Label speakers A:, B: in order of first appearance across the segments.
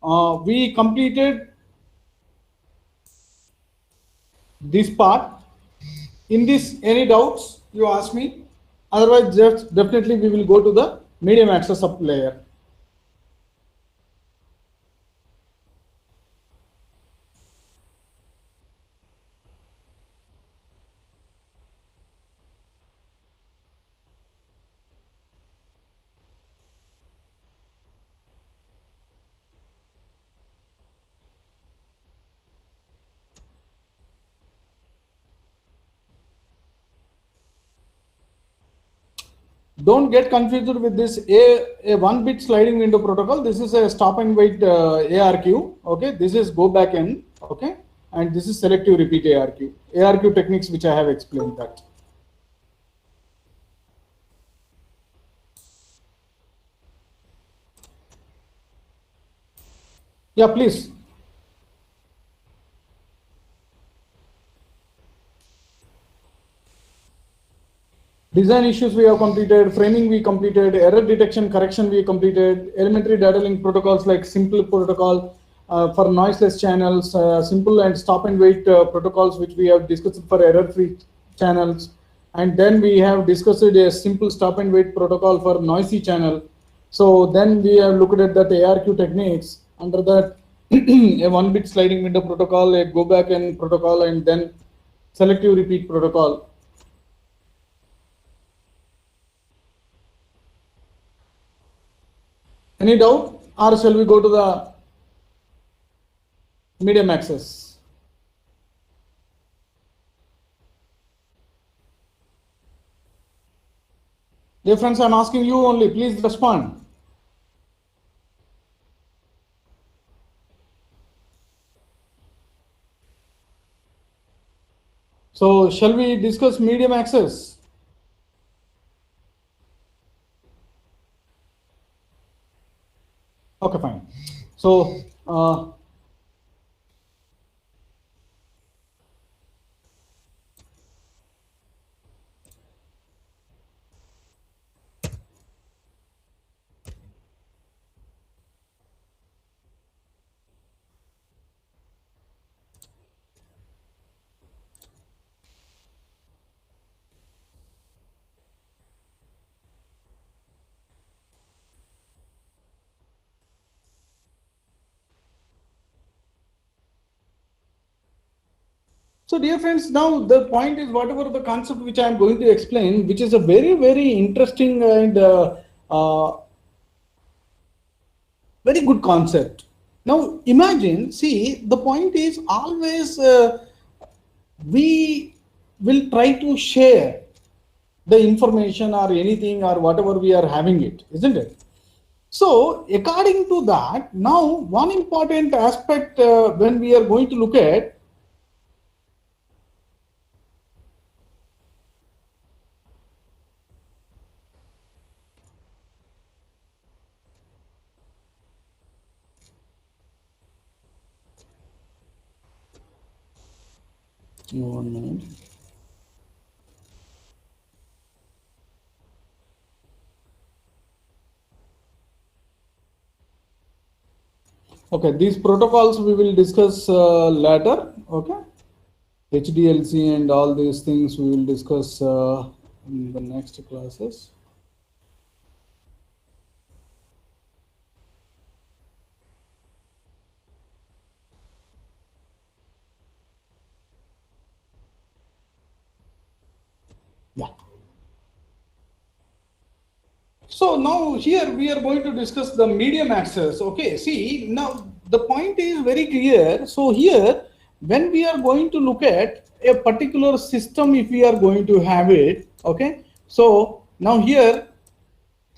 A: we completed this part. In this, any doubts you ask me? Otherwise, just definitely we will go to the medium access sub layer. Don't get confused with this a 1-bit sliding window protocol. This is a stop and wait ARQ. Okay, this is go back in. Okay, and this is selective repeat ARQ. ARQ techniques which I have explained that. Yeah, please. Design issues we have completed, framing we completed, error detection correction we completed, elementary data link protocols like simple protocol for noiseless channels, simple and stop and wait protocols which we have discussed for error-free channels, and then we have discussed a simple stop and wait protocol for noisy channel. So then we have looked at that ARQ techniques. Under that, a 1-bit sliding window protocol, a go back in protocol, and then selective repeat protocol. Any doubt, or shall we go to the medium access? Dear friends, I'm asking you only, please respond. So shall we discuss medium access? Okay, fine. So So dear friends, now the point is whatever the concept which I am going to explain, which is a very, very interesting and very good concept. Now imagine, see, the point is always we will try to share the information or anything or whatever we are having it, isn't it? So according to that, now one important aspect when we are going to look at one minute. Okay, these protocols we will discuss later. Okay, HDLC and all these things we will discuss in the next classes. Yeah. So now here we are going to discuss the medium access. Okay, see, now the point is very clear. So here, when we are going to look at a particular system, if we are going to have it, okay, so now here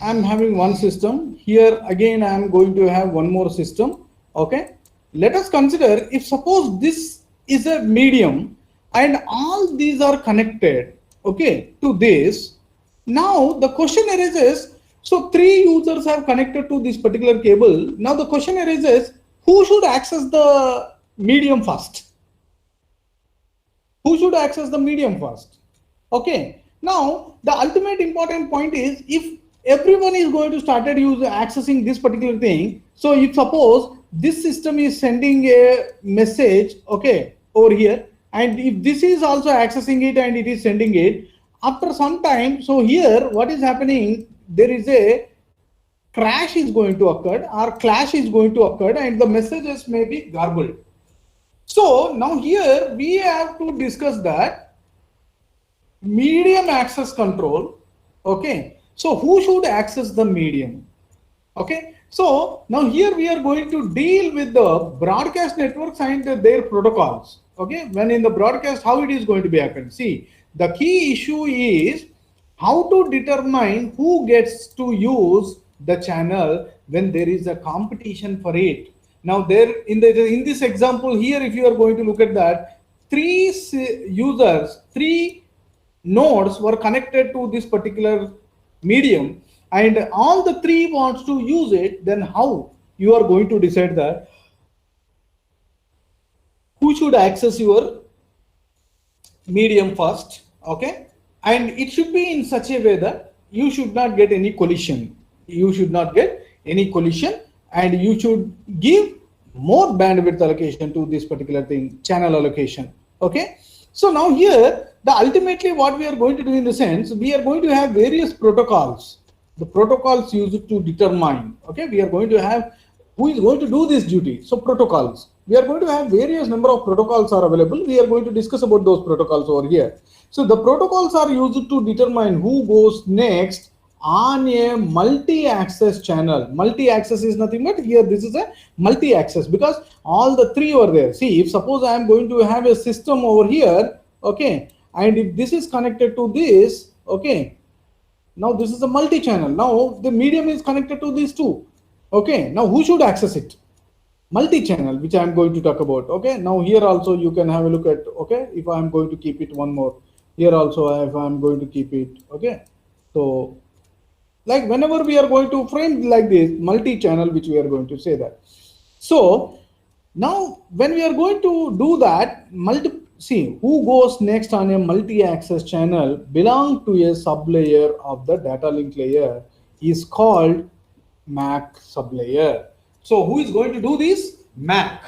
A: I'm having one system. Here again I am going to have one more system. Okay, let us consider if suppose this is a medium and all these are connected, okay, to this. Now the question arises, so 3 users have connected to this particular cable. Now the question arises, who should access the medium first? Who should access the medium first? Okay, now the ultimate important point is if everyone is going to started accessing this particular thing, so if suppose this system is sending a message, okay, over here, and if this is also accessing it and it is sending it after some time, so here what is happening, there is a crash is going to occur or clash is going to occur and the messages may be garbled. So now here we have to discuss that medium access control. Okay, so who should access the medium? Okay, so now here we are going to deal with the broadcast networks and their protocols. Okay, when in the broadcast, how it is going to be happened. See, the key issue is how to determine who gets to use the channel when there is a competition for it. Now there in this example here, if you are going to look at that, three nodes were connected to this particular medium and all the three wants to use it, then how you are going to decide that who should access your medium first. Okay, and it should be in such a way that you should not get any collision. You should not get any collision and you should give more bandwidth allocation to this particular thing, channel allocation. Okay, so now here the ultimately what we are going to do in the sense, we are going to have various protocols. The protocols used to determine, okay, we are going to have who is going to do this duty. So protocols, we are going to have various number of protocols are available. We are going to discuss about those protocols over here. So the protocols are used to determine who goes next on a multi-access channel. Multi-access is nothing but here this is a multi-access because all the three are there. See, if suppose I am going to have a system over here, okay, and if this is connected to this, okay, now this is a multi-channel. Now the medium is connected to these two. Okay, now who should access it? Multi-channel, which I am going to talk about. Okay, now here also you can have a look at, okay, if I am going to keep it one more, here also if I am going to keep it, okay. So like whenever we are going to frame like this multi-channel, which we are going to say that. So now when we are going to do that, see who goes next on a multi-access channel belong to a sublayer of the data link layer is called MAC sublayer. So who is going to do this? MAC,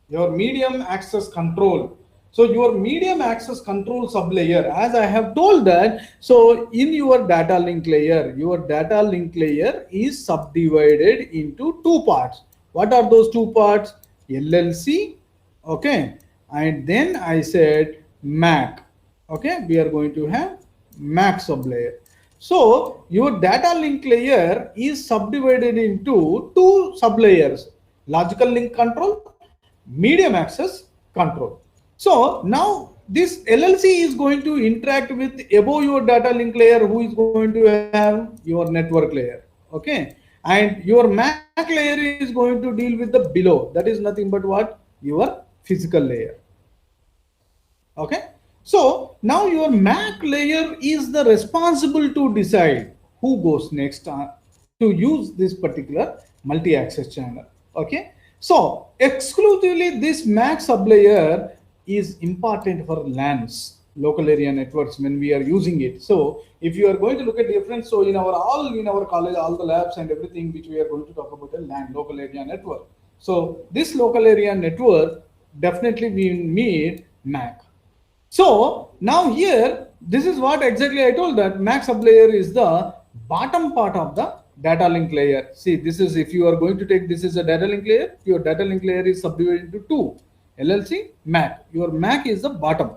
A: your medium access control. So your medium access control sublayer, as I have told that, so in your data link layer is subdivided into two parts. What are those two parts? LLC, okay, and then I said MAC, okay, we are going to have MAC sublayer. So your data link layer is subdivided into two sublayers, logical link control, medium access control. So now this LLC is going to interact with above your data link layer, who is going to have your network layer, okay, and your MAC layer is going to deal with the below, that is nothing but what? Your physical layer. Okay, so now your MAC layer is the responsible to decide who goes next to use this particular multi-access channel. Okay, so exclusively this MAC sublayer is important for LANs, local area networks, when we are using it. So if you are going to look at difference, so in our college, all the labs and everything which we are going to talk about a LAN, local area network. So this local area network definitely we need MAC. So now here, this is what exactly I told, that MAC sublayer is the bottom part of the data link layer. See, this is, if you are going to take, this is a data link layer, your data link layer is subdivided into two, LLC, MAC. Your MAC is the bottom.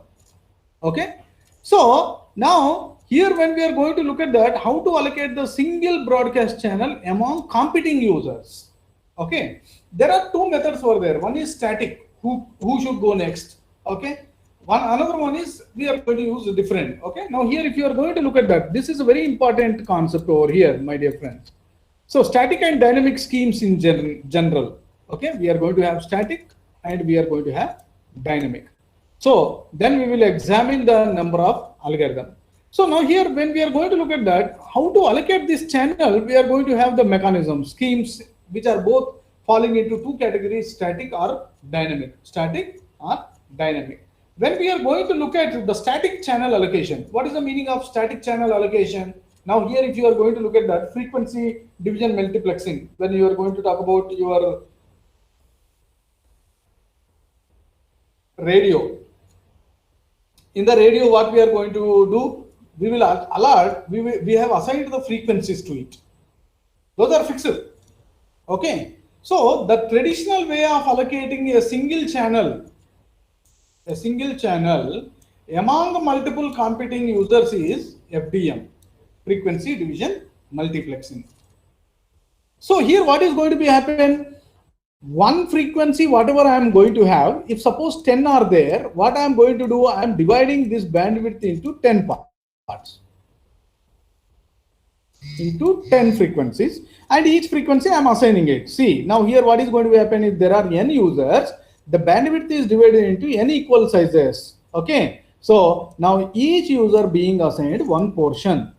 A: Okay. So now here when we are going to look at that, how to allocate the single broadcast channel among competing users. Okay. There are two methods over there. One is static, who should go next. Okay. Another one is we are going to use a different. Okay. Now here, if you are going to look at that, this is a very important concept over here, my dear friends. So static and dynamic schemes in general. Okay. We are going to have static and we are going to have dynamic. So then we will examine the number of algorithms. So now here, when we are going to look at that, how to allocate this channel, we are going to have the mechanism schemes, which are both falling into two categories, static or dynamic. Static or dynamic. When we are going to look at the static channel allocation, what is the meaning of static channel allocation? Now here, if you are going to look at that frequency division multiplexing, when you are going to talk about your radio. In the radio, what we are going to do, we will alert, we have assigned the frequencies to it. Those are fixed. Okay. So the traditional way of allocating a single channel among multiple competing users is FDM, frequency division multiplexing. So here what is going to be happen? One frequency, whatever I am going to have, if suppose 10 are there, what I am going to do, I am dividing this bandwidth into 10 parts. Into 10 frequencies, and each frequency I am assigning it. See, now here what is going to happen, if there are n users, the bandwidth is divided into n equal sizes. Okay, so now each user being assigned one portion.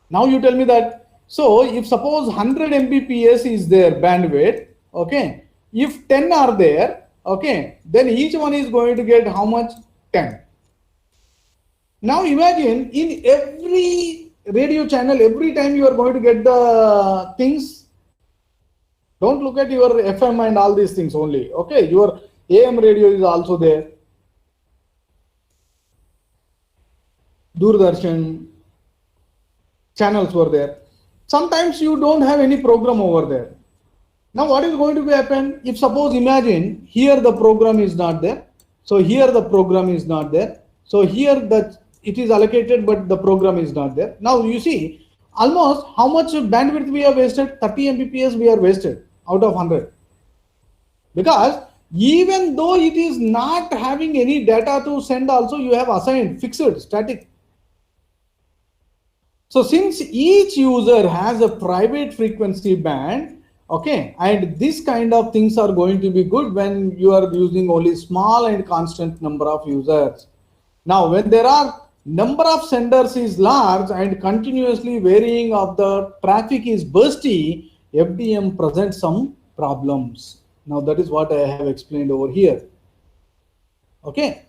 A: Now you tell me that, so if suppose 100 Mbps is their bandwidth, okay, if 10 are there, okay, then each one is going to get how much? 10. Now imagine in every radio channel, every time you are going to get the things, don't look at your FM and all these things only, okay, your AM radio is also there, Doordarshan channels were there. Sometimes you don't have any program over there. Now what is going to happen? If suppose imagine here the program is not there, so here the program is not there, so here that it is allocated but the program is not there. Now you see almost how much bandwidth we have wasted? 30 Mbps we are wasted out of 100. Because even though it is not having any data to send, also you have assigned fixed static. So since each user has a private frequency band, okay, and this kind of things are going to be good when you are using only small and constant number of users. Now when there are number of senders is large and continuously varying of the traffic is bursty, FDM presents some problems. Now that is what I have explained over here. Okay,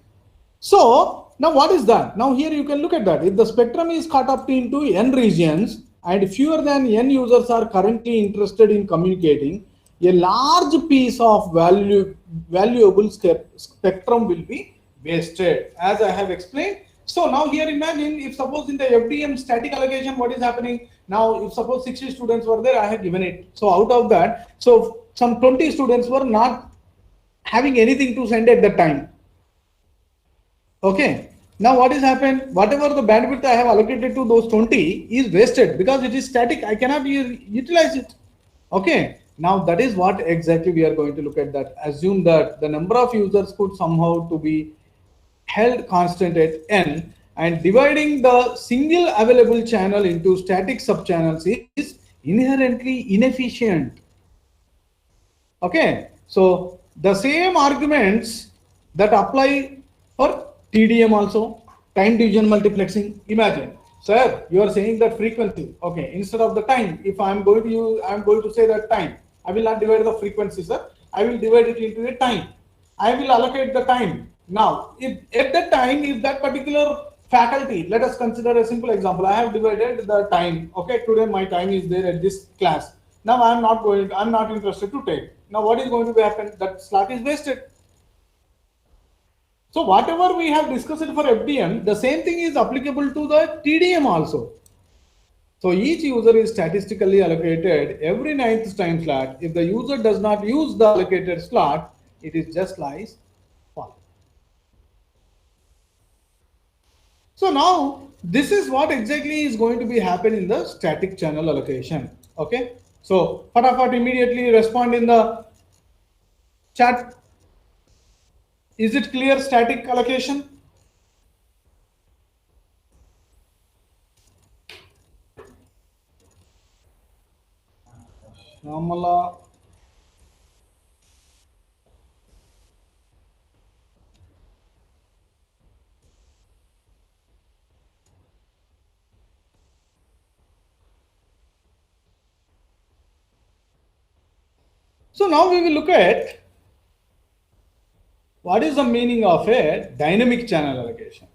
A: so now what is that? Now here you can look at that. If the spectrum is cut up into n regions and fewer than n users are currently interested in communicating, a large piece of valuable spectrum will be wasted, as I have explained. So now here imagine if suppose in the FDM static allocation, what is happening? Now if suppose 60 students were there, I have given it. So out of that, so some 20 students were not having anything to send at that time. Okay, now what has happened? Whatever the bandwidth I have allocated to those 20 is wasted because it is static. I cannot utilize it. Okay, now that is what exactly we are going to look at, that. Assume that the number of users could somehow to be held constant at n, and dividing the single available channel into static subchannels is inherently inefficient. Okay, so the same arguments that apply for TDM also, time division multiplexing. Imagine, sir, you are saying that frequency. Okay, instead of the time, if I am going to use, I am going to say that time. I will not divide the frequency, sir. I will divide it into a time. I will allocate the time. Now, if at that time, if that particular faculty, let us consider a simple example. I have divided the time. Okay, today my time is there at this class. Now I am not going. I am not interested to take. Now what is going to happen? That slot is wasted. So whatever we have discussed for FDM, the same thing is applicable to the TDM also. So each user is statistically allocated every 9th time slot. If the user does not use the allocated slot, it is just lies false. So now this is what exactly is going to be happen in the static channel allocation. Okay. So Fatafat immediately respond in the chat. Is it clear static allocation? Shamala. So now we will look at what is the meaning of a dynamic channel allocation.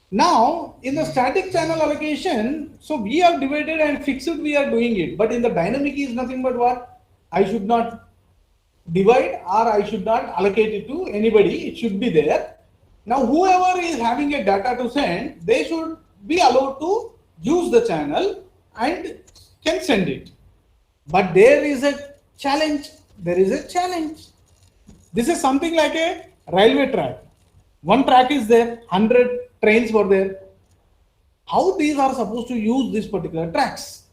A: Now, in the static channel allocation, so we have divided and fixed, we are doing it. But in the dynamic is nothing but what? I should not divide or I should not allocate it to anybody. It should be there. Now, whoever is having a data to send, they should be allowed to use the channel and can send it. But there is a challenge. There is a challenge. This is something like a railway track. One track is there, 100 trains were there. How these are supposed to use these particular tracks?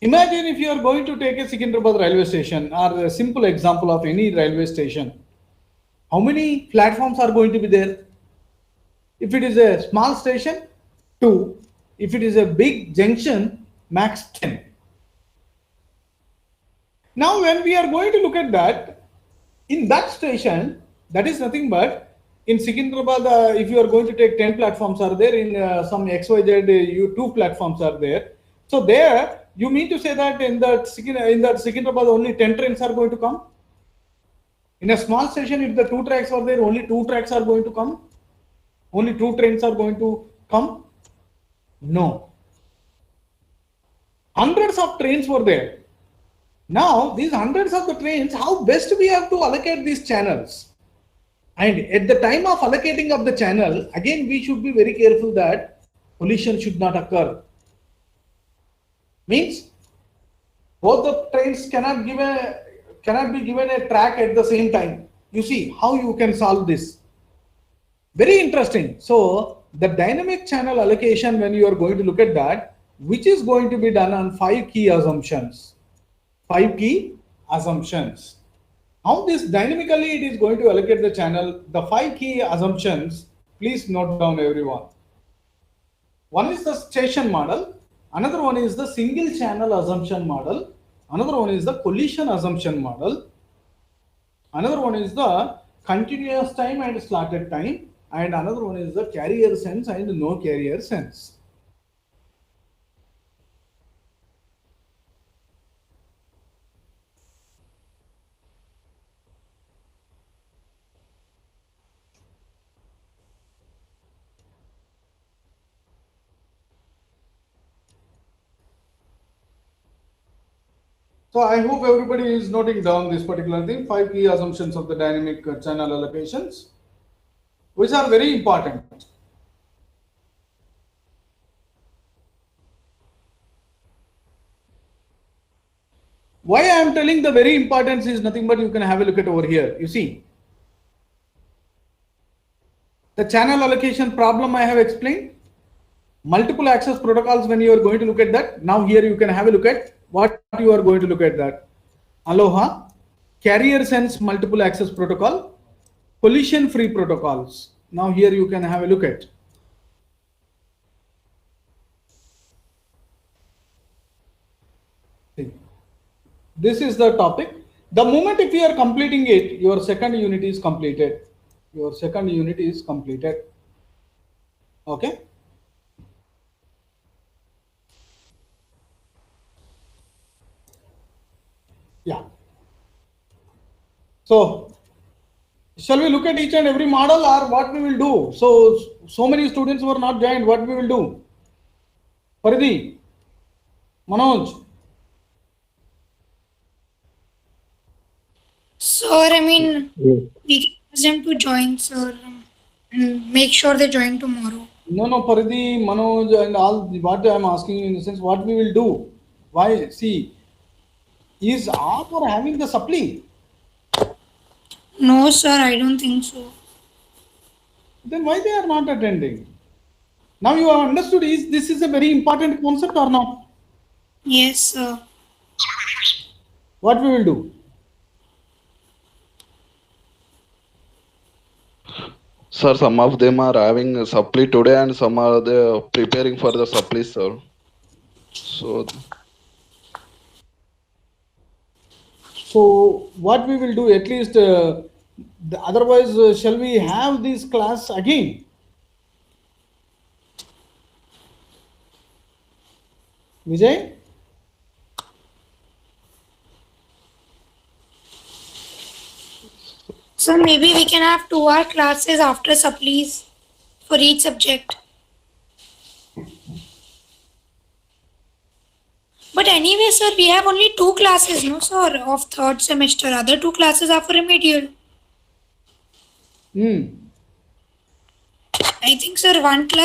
A: Imagine if you are going to take a Secunderabad railway station or a simple example of any railway station. How many platforms are going to be there? If it is a small station, 2. If it is a big junction, max 10. Now, when we are going to look at that, in that station, that is nothing but in Secunderabad, if you are going to take 10 platforms are there, in some XYZ, 2 platforms are there. So there, you mean to say that in that Secunderabad only 10 trains are going to come? In a small station, if the 2 tracks are there, only 2 tracks are going to come? Only 2 trains are going to come? No. Hundreds of trains were there. Now, these hundreds of the trains, how best we have to allocate these channels? And at the time of allocating of the channel, again, we should be very careful that collision should not occur. Means, both the trains cannot be given a track at the same time. You see how you can solve this. Very interesting. So, the dynamic channel allocation, when you are going to look at that, which is going to be done on 5 key assumptions. 5 key assumptions. How this dynamically it is going to allocate the channel, the 5 key assumptions, please note down everyone. One is the station model, another one is the single channel assumption model, another one is the collision assumption model, another one is the continuous time and slotted time, and another one is the carrier sense and no carrier sense. So I hope everybody is noting down this particular thing, 5 key assumptions of the dynamic channel allocations, which are very important. Why I am telling the very importance is nothing but you can have a look at over here. You see, the channel allocation problem I have explained, multiple access protocols when you are going to look at that. Now here you can have a look at what you are going to look at that. Aloha, carrier sense multiple access protocol, collision free protocols. Now here you can have a look at. This is the topic. The moment if you are completing it, your second unit is completed. Your second unit is completed. Okay. Yeah. So, shall we look at each and every model or what we will do? So many students were not joined. What we will do? Paridhi, Manoj.
B: Sir, I mean, we can ask them to join, sir, and make sure they join tomorrow.
A: No, Paridhi, Manoj, and all. What I am asking you in the sense, what we will do? Why? See, is AAP or having the supply?
B: No, sir, I don't think so.
A: Then why they are not attending? Now you have understood, is this is a very important concept or not?
B: Yes, sir.
A: What we will do?
C: Sir, some of them are having a supply today and some are preparing for the supply, sir. So
A: what we will do, at least otherwise shall we have this class again? Vijay?
B: So maybe we can have 2-hour classes after supplies for each subject. But anyway, sir, we have only 2 classes, no, sir, of third semester. Other 2 classes are for remedial.
A: Hmm.
B: I think, sir, one class